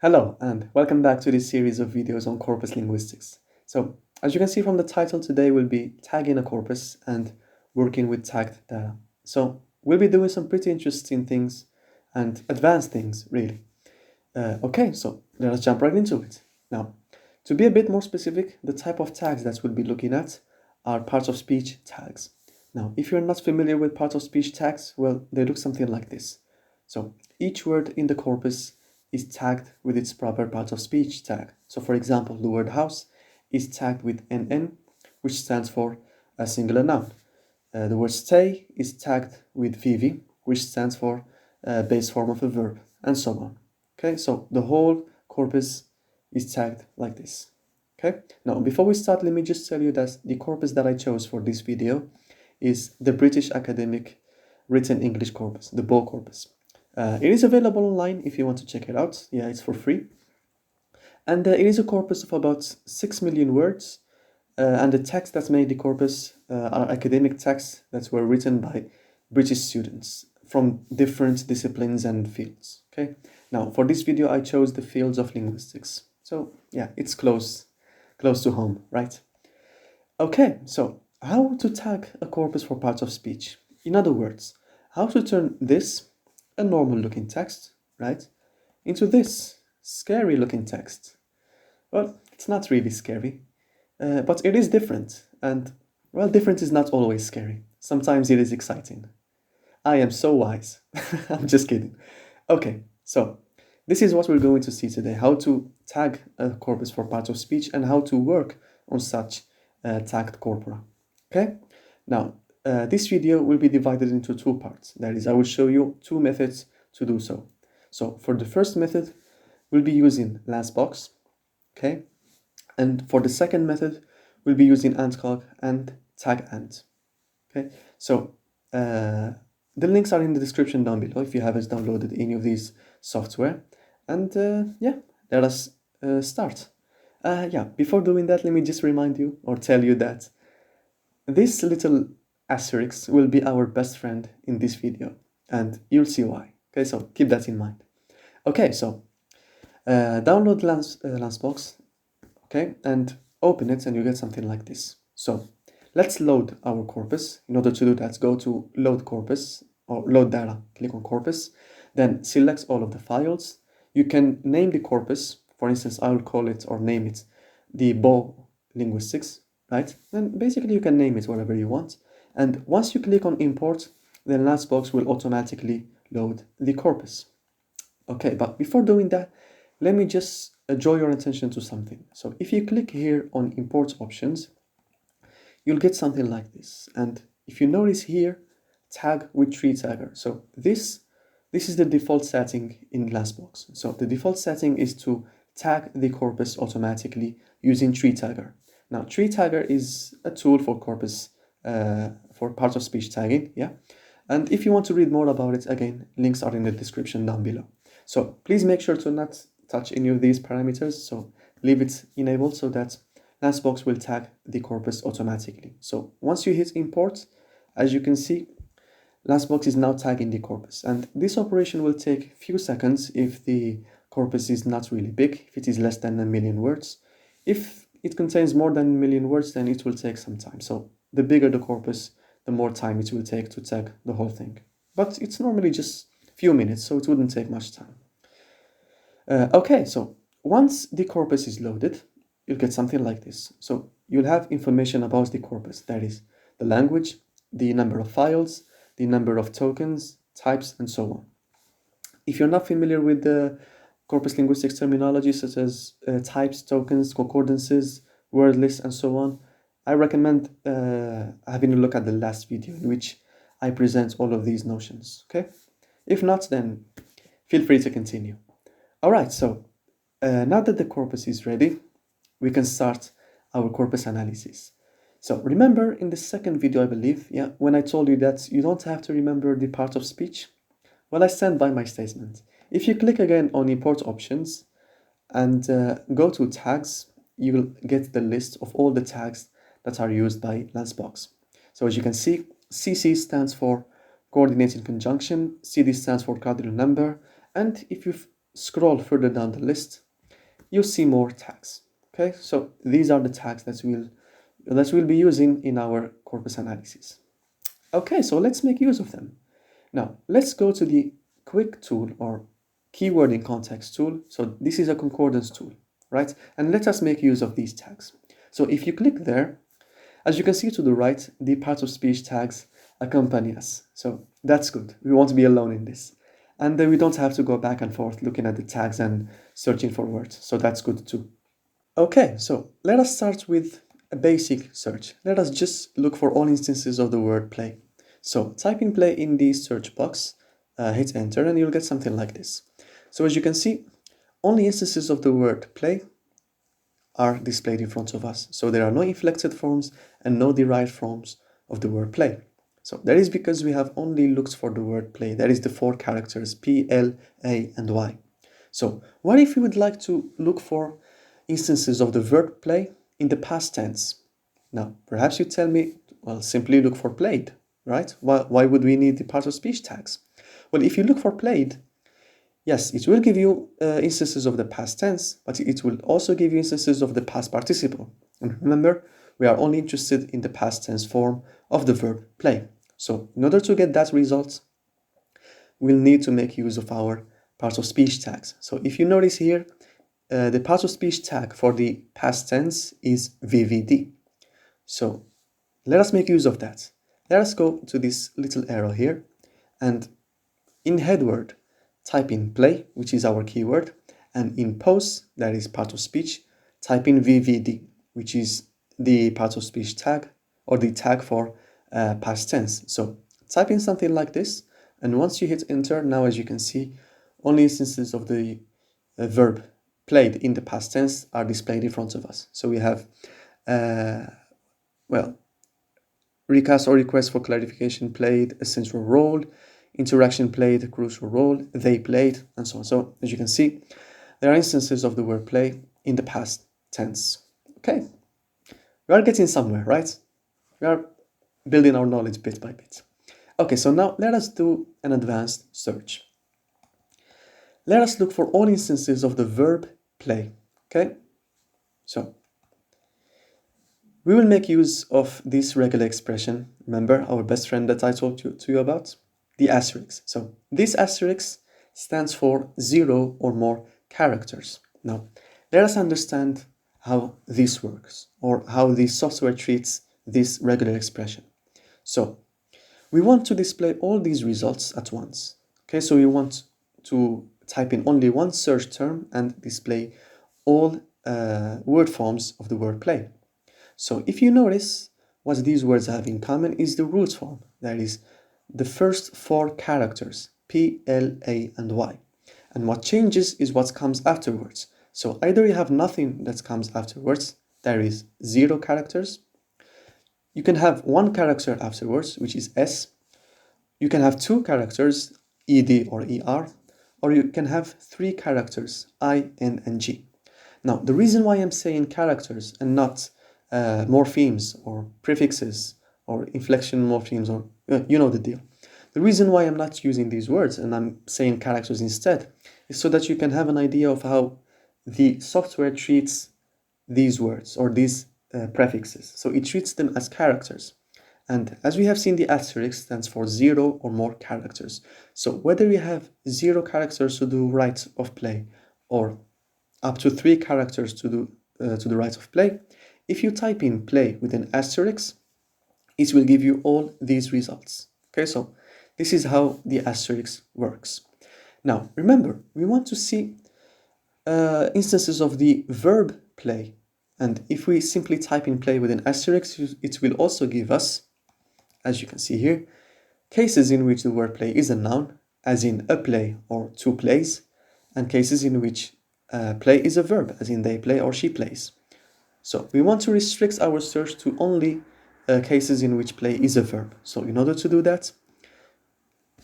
Hello, and welcome back to this series of videos on corpus linguistics. So, as you can see from the title, today we'll be tagging a corpus and working with tagged data. So, we'll be doing some pretty interesting things and advanced things, really. Okay, so let us jump right into it. Now, to be a bit more specific, the type of tags that we'll be looking at are part-of-speech tags. Now, if you're not familiar with part-of-speech tags, well, they look something like this. So, each word in the corpus is tagged with its proper part-of-speech tag. So, for example, the word house is tagged with NN, which stands for a singular noun. The word stay is tagged with VV, which stands for base form of a verb, and so on. Okay, so the whole corpus is tagged like this. Okay, now before we start, let me just tell you that the corpus that I chose for this video is the British Academic Written English Corpus, the BO corpus. It is available online if you want to check it out. Yeah, it's for free. And it is a corpus of about 6 million words. And the texts that made the corpus are academic texts that were written by British students from different disciplines and fields. Okay. Now, for this video, I chose the fields of linguistics. So yeah, it's close to home, right? Okay, so how to tag a corpus for parts of speech? In other words, how to turn this, a normal looking text, right, into this scary looking text. Well, it's not really scary, but it is different. And, well, different is not always scary. Sometimes it is exciting. I am so wise. I'm just kidding. Okay, so this is what we're going to see today, how to tag a corpus for parts of speech and how to work on such tagged corpora. Okay, now this video will be divided into two parts. That is, I will show you two methods to do so. So for the first method, we'll be using LastBox, okay? And for the second method, we'll be using AntCalc and TagAnt, okay? So the links are in the description down below if you haven't downloaded any of these software. And yeah, let us start. Yeah, before doing that, let me just remind you or tell you that this little asterisk will be our best friend in this video, and you'll see why. Okay, so keep that in mind. Okay, so download LanceBox, okay, and open it, and you get something like this. So let's load our corpus. In order to do that, go to Load Corpus or Load Data. Click on Corpus, then select all of the files. You can name the corpus. For instance, I will call it or name it the BO linguistics, right? And basically you can name it whatever you want. And once you click on Import, then LastBox will automatically load the corpus. Okay, but before doing that, let me just draw your attention to something. So if you click here on Import Options, you'll get something like this. And if you notice here, tag with tree tagger. So this is the default setting in LastBox. So the default setting is to tag the corpus automatically using tree tagger. Now, tree tagger is a tool for corpus, for part of speech tagging, yeah? And if you want to read more about it, again, links are in the description down below. So please make sure to not touch any of these parameters. So leave it enabled so that LastBox will tag the corpus automatically. So once you hit import, as you can see, LastBox is now tagging the corpus. And this operation will take a few seconds if the corpus is not really big, if it is less than 1 million words. If it contains more than 1 million words, then it will take some time. So the bigger the corpus, the more time it will take to tag the whole thing. But it's normally just a few minutes, so it wouldn't take much time. Okay, so once the corpus is loaded, you'll get something like this. So you'll have information about the corpus, that is the language, the number of files, the number of tokens, types, and so on. If you're not familiar with the corpus linguistics terminology such as types, tokens, concordances, word lists, and so on, I recommend having a look at the last video in which I present all of these notions, okay? If not, then feel free to continue. All right, so now that the corpus is ready, we can start our corpus analysis. So remember in the second video, I believe, yeah, when I told you that you don't have to remember the part of speech? Well, I stand by my statement. If you click again on Import Options and go to Tags, you will get the list of all the tags that are used by LastBox. So as you can see, CC stands for Coordinating Conjunction, CD stands for Cardinal Number, and if you scroll further down the list, you'll see more tags. Okay, so these are the tags that we'll be using in our corpus analysis. Okay, so let's make use of them. Now, let's go to the quick tool or keyword in context tool. So this is a concordance tool, right? And let us make use of these tags. So if you click there, as you can see to the right, the PartofSpeech tags accompany us. So that's good. We won't be alone in this. And then we don't have to go back and forth looking at the tags and searching for words. So that's good too. Okay, so let us start with a basic search. Let us just look for all instances of the word play. So type in play in the search box, hit enter, and you'll get something like this. So as you can see, only instances of the word play are displayed in front of us. So there are no inflected forms and no derived forms of the word play. So that is because we have only looked for the word play. That is the 4 characters P, L, A, and Y. So what if we would like to look for instances of the verb play in the past tense? Now, perhaps you tell me, well, simply look for played, right? Why would we need the PartofSpeech tags? Well, if you look for played, yes, it will give you instances of the past tense, but it will also give you instances of the past participle. And remember, we are only interested in the past tense form of the verb play. So in order to get that result, we'll need to make use of our PartofSpeech tags. So if you notice here, the PartofSpeech tag for the past tense is VVD. So let us make use of that. Let us go to this little arrow here, and in headword, type in play, which is our keyword, and in pose, that is PartofSpeech, type in VVD, which is the PartofSpeech tag or the tag for past tense. So type in something like this, and once you hit enter, now as you can see, only instances of the verb played in the past tense are displayed in front of us. So we have, recast or request for clarification played a central role, interaction played a crucial role, they played, and so on. So as you can see, there are instances of the word play in the past tense. Okay, we are getting somewhere, right? We are building our knowledge bit by bit. Okay, so now let us do an advanced search. Let us look for all instances of the verb play. Okay, so we will make use of this regular expression. Remember our best friend that I talked to you about? The asterisk. So this asterisk stands for 0 or more characters. Now, let us understand how this works, or how the software treats this regular expression. So we want to display all these results at once. Okay, so we want to type in only one search term and display all word forms of the word play. So if you notice, what these words have in common is the root form, that is the first 4 characters, P, L, A, and Y. And what changes is what comes afterwards. So either you have nothing that comes afterwards, there is 0 characters. You can have 1 character afterwards, which is S. You can have 2 characters, ED or ER, or you can have 3 characters, I, N, and G. Now, the reason why I'm saying characters and not morphemes or prefixes or inflection morphemes, or you know the deal. The reason why I'm not using these words and I'm saying characters instead is so that you can have an idea of how the software treats these words or these prefixes. So it treats them as characters. And as we have seen, the asterisk stands for 0 or more characters. So whether you have 0 characters to do right of play or up to 3 characters to do to the right of play, if you type in play with an asterisk, it will give you all these results. Okay, so this is how the asterisk works. Now, remember, we want to see instances of the verb play. And if we simply type in play with an asterisk, it will also give us, as you can see here, cases in which the word play is a noun, as in a play or 2 plays, and cases in which play is a verb, as in they play or she plays. So we want to restrict our search to only cases in which play is a verb. So in order to do that,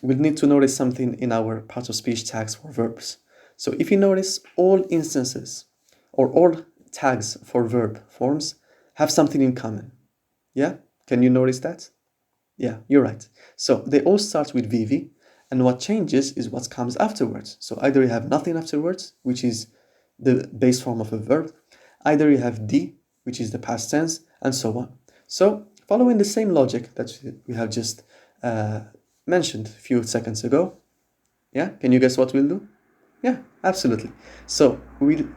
we'll need to notice something in our PartofSpeech tags for verbs. So if you notice, all instances or all tags for verb forms have something in common. Yeah? Can you notice that? Yeah, you're right. So they all start with VV, And what changes is what comes afterwards. So either you have nothing afterwards, which is the base form of a verb, either you have D, which is the past tense, and so on. So following the same logic that we have just mentioned a few seconds ago, yeah, can you guess what we'll do? Yeah, absolutely. So we'll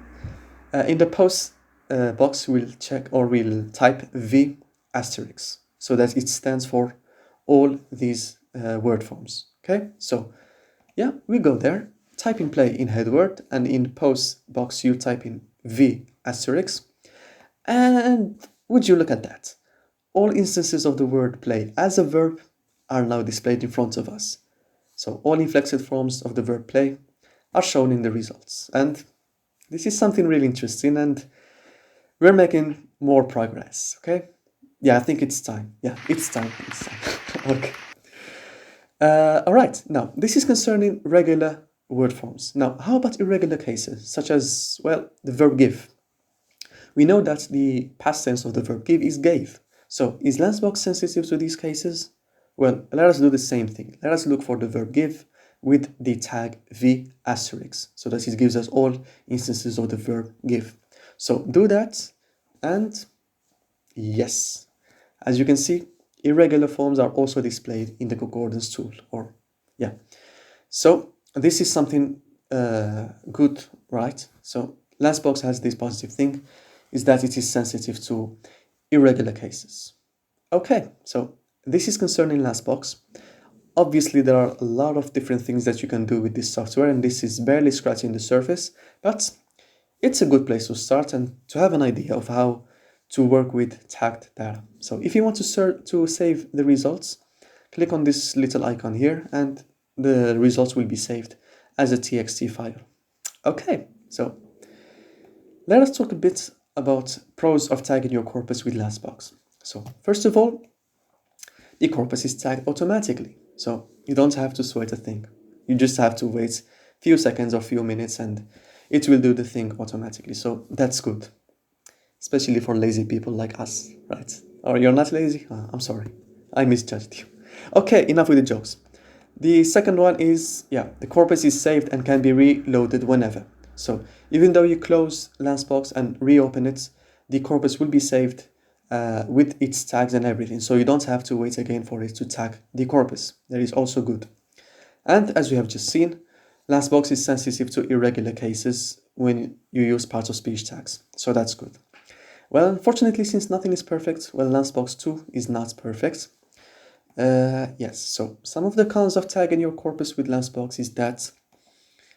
in the post box we'll check, or we'll type V asterisk, so that it stands for all these word forms. Okay, so yeah, we go there, type in play in head word, and in the post box you type in V asterisk, and would you look at that? All instances of the word play as a verb are now displayed in front of us. So all inflected forms of the verb play are shown in the results. And this is something really interesting, and we're making more progress, okay? Yeah, I think it's time. Yeah, it's time. Okay. All right, now this is concerning regular word forms. Now, how about irregular cases, such as, well, the verb give? We know that the past tense of the verb give is gave. So is Landsbox sensitive to these cases? Well, let us do the same thing. Let us look for the verb give with the tag V asterisk, so that it gives us all instances of the verb give. So do that, and yes, as you can see, irregular forms are also displayed in the concordance tool, or yeah. So this is something good, right? So Landsbox has this positive thing, is that it is sensitive to irregular cases. Okay, so this is concerning Landsbox. Obviously, there are a lot of different things that you can do with this software, and this is barely scratching the surface, but it's a good place to start and to have an idea of how to work with tagged data. So if you want to save the results, click on this little icon here, and the results will be saved as a TXT file. Okay, so let us talk a bit about pros of tagging your corpus with Landsbox. So first of all, the corpus is tagged automatically, so you don't have to sweat a thing. You just have to wait a few seconds or few minutes and it will do the thing automatically. So that's good, especially for lazy people like us, right? Or you're not lazy? I'm sorry, I misjudged you. Okay, enough with the jokes. The second one is, yeah, the corpus is saved and can be reloaded whenever. So even though you close Landsbox and reopen it, the corpus will be saved with its tags and everything. So you don't have to wait again for it to tag the corpus. That is also good. And as we have just seen, Landsbox is sensitive to irregular cases when you use PartofSpeech tags. So that's good. Well, unfortunately, since nothing is perfect, well, Landsbox 2 is not perfect. Yes, so some of the cons of tagging your corpus with Landsbox is that,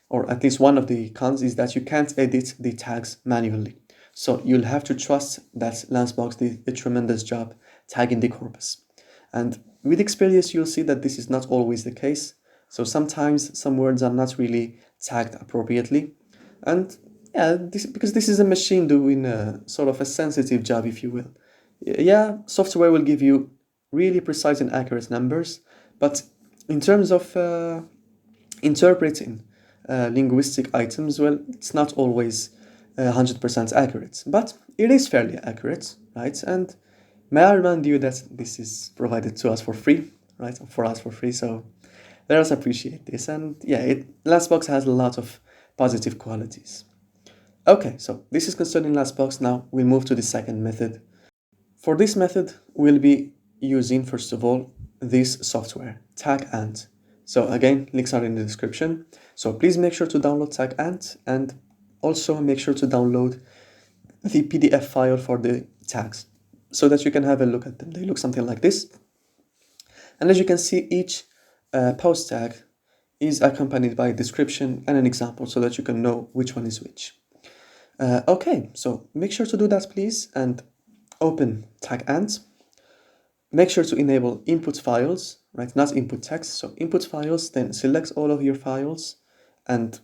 or at least one of the cons is that you can't edit the tags manually. So you'll have to trust that Landsbox did a tremendous job tagging the corpus. And with experience, you'll see that this is not always the case. So sometimes some words are not really tagged appropriately. And yeah, because this is a machine doing a sort of a sensitive job, if you will. Yeah, software will give you really precise and accurate numbers, but in terms of interpreting linguistic items, well, it's not always 100% accurate, but it is fairly accurate, right? And may I remind you that this is provided to us for free, right? For us for free, so let us appreciate this. And yeah, Landsbox has a lot of positive qualities. Okay, so this is concerning Landsbox. Now we'll move to the second method. For this method, we'll be using, first of all, this software, TagAnt. So again, links are in the description. So please make sure to download TagAnt, and also make sure to download the PDF file for the tags so that you can have a look at them. They look something like this. And as you can see, each post tag is accompanied by a description and an example so that you can know which one is which. Okay, so make sure to do that, please, and open TagAnt. Make sure to enable input files, right? Not input text. So input files, then select all of your files and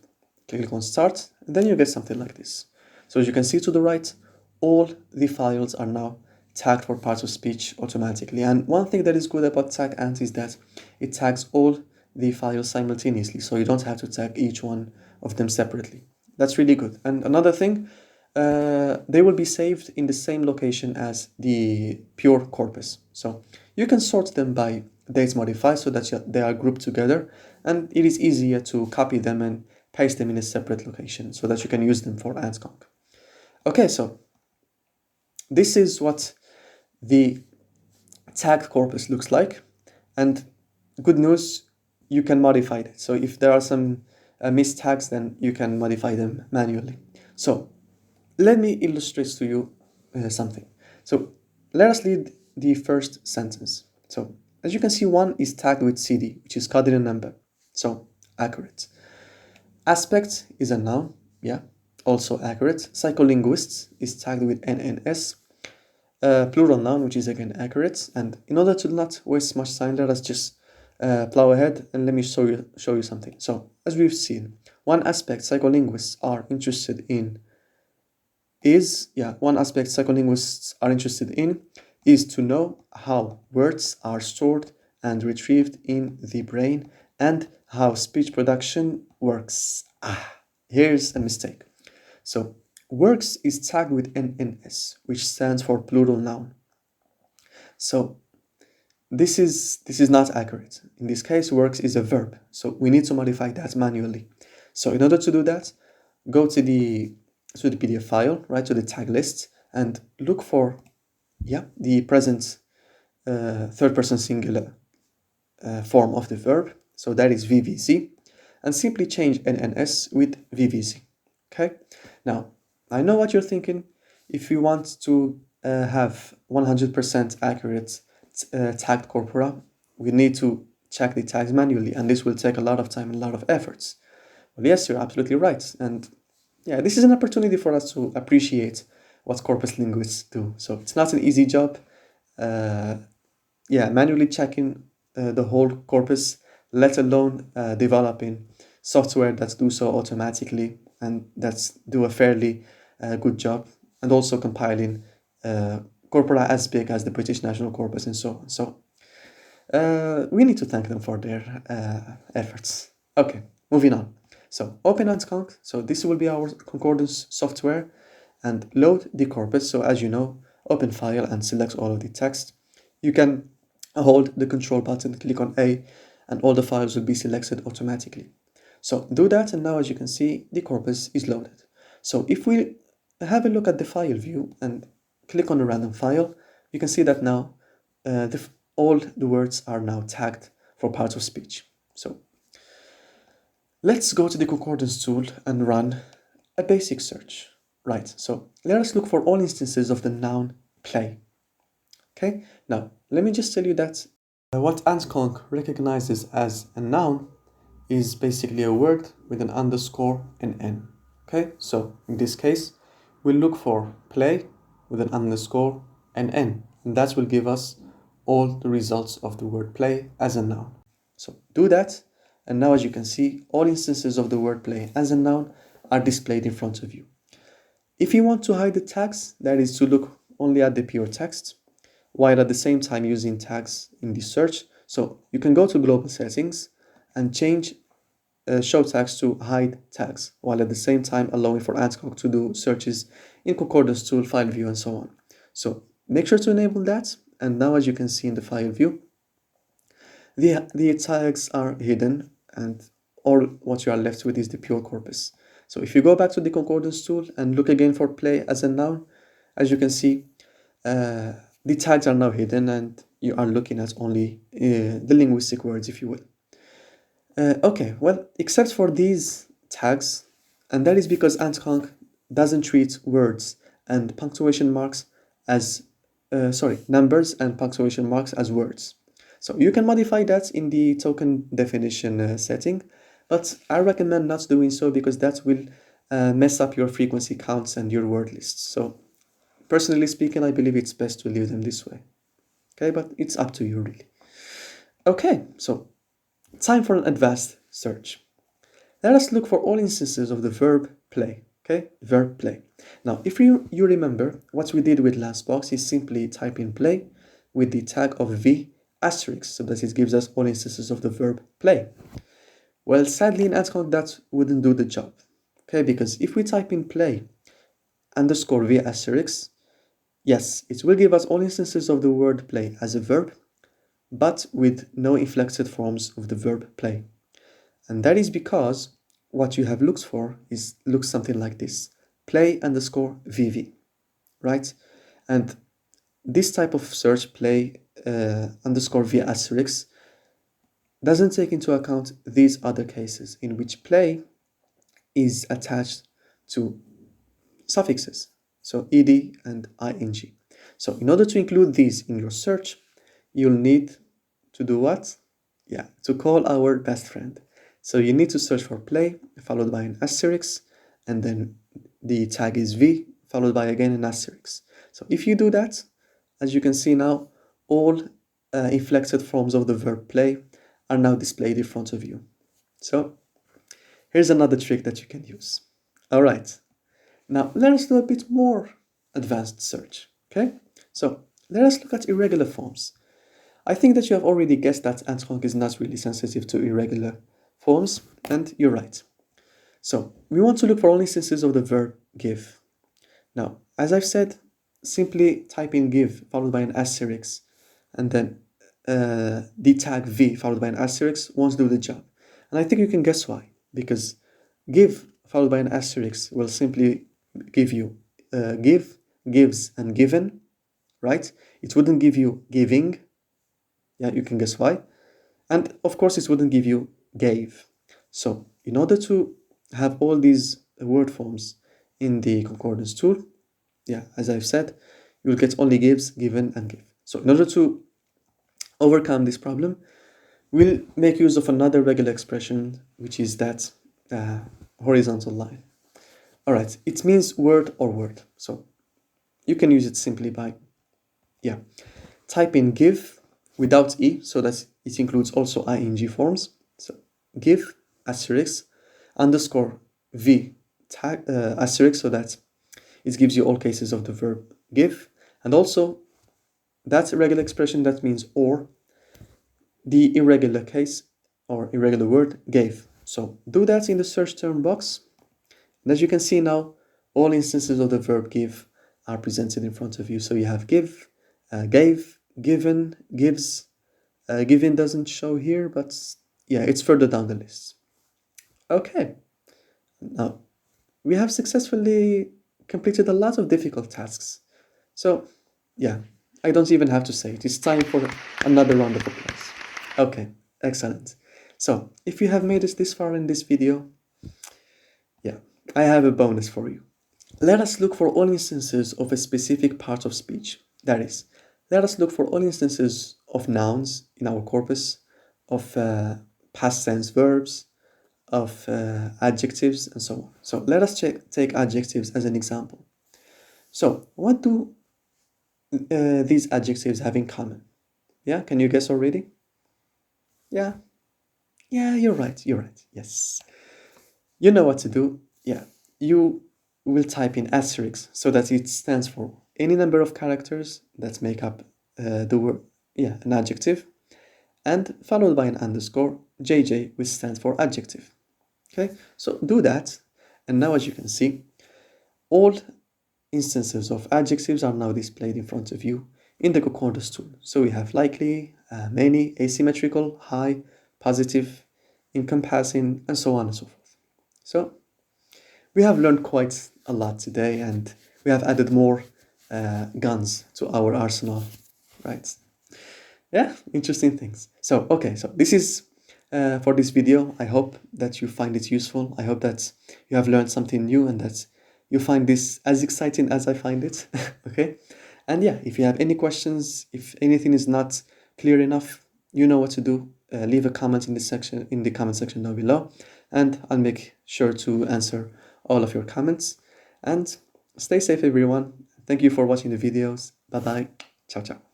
click on start. And then you get something like this. So as you can see to the right, all the files are now tagged for PartofSpeech automatically. And one thing that is good about TagAnt is that it tags all the files simultaneously. So you don't have to tag each one of them separately. That's really good. And another thing, they will be saved in the same location as the pure corpus. So you can sort them by date modified so that they are grouped together. and it is easier to copy them and paste them in a separate location so that you can use them for ANSCONC. Okay, so this is what the tagged corpus looks like, and good news, you can modify it. So if there are some missed tags, then you can modify them manually. So let me illustrate to you something. So let us read the first sentence. So as you can see, one is tagged with CD, which is cardinal number. So accurate. Aspect is a noun, yeah, also accurate. Psycholinguists is tagged with NNS. Plural noun, which is again accurate. And in order to not waste much time, let us just plow ahead and let me show you something. So as we've seen, one aspect psycholinguists are interested in is to know how words are stored and retrieved in the brain and how speech production works. Here's a mistake. So works is tagged with NNS, which stands for plural noun. So this is not accurate. In this case, works is a verb, so we need to modify that manually. So in order to do that, go to the PDF file, right, to the tag list, and look for the present third person singular form of the verb. So that is VVC, and simply change NNS with VVC. Okay. Now I know what you're thinking. If you want to have 100% accurate tagged corpora, we need to check the tags manually, and this will take a lot of time and a lot of efforts. Well, yes, you're absolutely right. And yeah, this is an opportunity for us to appreciate what corpus linguists do. So it's not an easy job. Manually checking the whole corpus, let alone developing software that do so automatically and that do a fairly good job, and also compiling corpora as big as the British National Corpus and so on. So we need to thank them for their efforts. Okay, moving on. So open ANSCONC. So this will be our concordance software, and load the corpus. So as you know, open file and select all of the text. You can hold the control button, click on A, and all the files will be selected automatically. So do that, and now as you can see, the corpus is loaded. So if we have a look at the file view and click on a random file, you can see that now all the words are now tagged for parts of speech. So let's go to the concordance tool and run a basic search. Right, so let us look for all instances of the noun play. Okay, now let me just tell you that what ANSCONC recognizes as a noun is basically a word with an underscore and N. Okay, so in this case, we'll look for play with an underscore and N, and that will give us all the results of the word play as a noun. So do that, and now as you can see, all instances of the word play as a noun are displayed in front of you. If you want to hide the tags, that is to look only at the pure text, while at the same time using tags in the search. So you can go to global settings and change show tags to hide tags, while at the same time allowing for ANSCONC to do searches in concordance tool, file view, and so on. So make sure to enable that, and now as you can see in the file view, the tags are hidden, and all what you are left with is the pure corpus. So if you go back to the concordance tool and look again for play as a noun, as you can see, the tags are now hidden, and you are looking at only the linguistic words, if you will. Okay, well, except for these tags, and that is because ANSCONC doesn't treat words and punctuation marks as, numbers and punctuation marks as words. So you can modify that in the token definition setting, but I recommend not doing so because that will mess up your frequency counts and your word lists. So personally speaking, I believe it's best to leave them this way. Okay, but it's up to you really. Okay, so time for an advanced search. Let us look for all instances of the verb play. Okay, verb play. Now, if you remember, what we did with last box is simply type in play with the tag of V asterisk, so that it gives us all instances of the verb play. Well, sadly in ANSCONC that wouldn't do the job. Okay, because if we type in play underscore V asterisk, yes, it will give us all instances of the word play as a verb, but with no inflected forms of the verb play. And that is because what you have looked for looks something like this: play underscore VV, right? And this type of search, play underscore V asterisk, doesn't take into account these other cases in which play is attached to suffixes, so ed and ing. So in order to include these in your search, you'll need to do what? Yeah, to call our best friend. So you need to search for play followed by an asterisk, and then the tag is v followed by again an asterisk. So if you do that, as you can see now, all inflected forms of the verb play are now displayed in front of you. So here's another trick that you can use. All right, now let us do a bit more advanced search, okay? So let us look at irregular forms. I think that you have already guessed that Antoine is not really sensitive to irregular forms, and you're right. So we want to look for all instances of the verb give. Now, as I've said, simply type in give followed by an asterisk, and then the tag v followed by an asterisk won't do the job. And I think you can guess why. Because give followed by an asterisk will simply give you give, gives, and given, right? It wouldn't give you giving. Yeah, you can guess why. And of course, it wouldn't give you gave. So in order to have all these word forms in the concordance tool, yeah, as I've said, you'll get only gives, given, and give. So in order to overcome this problem, we'll make use of another regular expression, which is that horizontal line. All right, it means word or word. So you can use it simply by, yeah, type in give without e, so that it includes also ing forms. So give asterisk underscore v tag asterisk, so that it gives you all cases of the verb give, and also that's a regular expression that means or, the irregular case or irregular word gave. So do that in the search term box, and as you can see now, all instances of the verb give are presented in front of you. So you have give, gave, given, gives. Given doesn't show here, but yeah, it's further down the list. Okay, now we have successfully completed a lot of difficult tasks. So yeah, I don't even have to say it. It's time for another round of applause. Okay, excellent. So if you have made it this far in this video, yeah, I have a bonus for you. Let us look for all instances of a specific part of speech. That is, let us look for all instances of nouns in our corpus, of past tense verbs, of adjectives, and so on. So let us take adjectives as an example. So what do these adjectives have in common? Yeah, can you guess already? Yeah, you're right, yes. You know what to do. Yeah, you will type in asterisk so that it stands for any number of characters that make up the word, an adjective, and followed by an underscore, JJ, which stands for adjective. Okay, so do that, and now as you can see, all instances of adjectives are now displayed in front of you in the concordance tool. So we have likely, many, asymmetrical, high, positive, encompassing, and so on and so forth. So we have learned quite a lot today, and we have added more guns to our arsenal, right? Yeah, interesting things. So, okay, so this is for this video. I hope that you find it useful. I hope that you have learned something new and that you find this as exciting as I find it, okay? And yeah, if you have any questions, if anything is not clear enough, you know what to do. Leave a comment in the comment section down below, and I'll make sure to answer all of your comments. And stay safe, everyone. Thank you for watching the videos. Bye bye. Ciao, ciao.